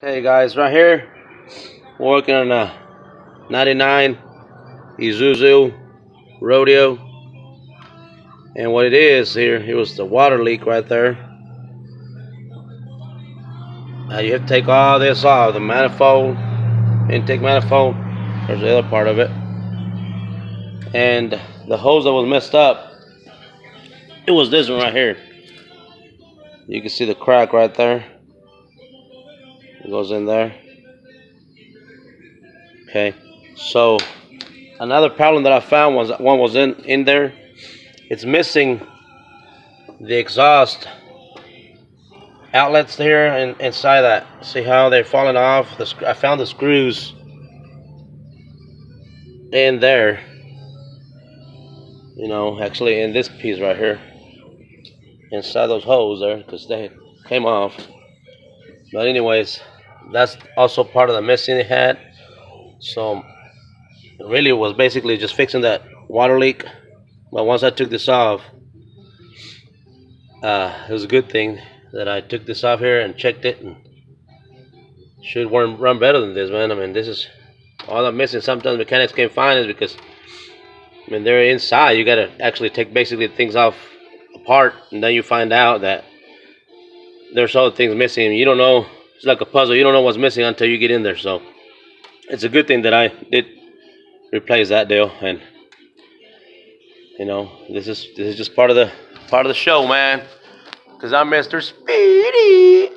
Hey guys, right here, working on a 99 Isuzu rodeo, and what it is here, it was the water leak right there. You have to take all this off, the manifold, intake manifold. There's the other part of it, and the hose that was messed up, it was this one right here. You can see the crack right there. It goes in there. Okay, so another problem that I found was one was in there. It's missing the exhaust outlets here and inside that. See how they're falling off? I found the screws in there. Actually in this piece right here, inside those holes there, because they came off. But anyways, that's also part of the missing it had. So really, it was basically just fixing that water leak. But once I took this off, it was a good thing that I took this off here and checked it, and should run better than this, man. I mean, this is all I'm missing. Sometimes mechanics can't find is because, I mean, they're inside. You gotta actually take basically things off apart, and then you find out that there's other things missing. You don't know. It's like a puzzle. You don't know what's missing until you get in there. So it's a good thing that I did replace that deal, and this is just part of the show, man. Cause I'm Mr. Speedy.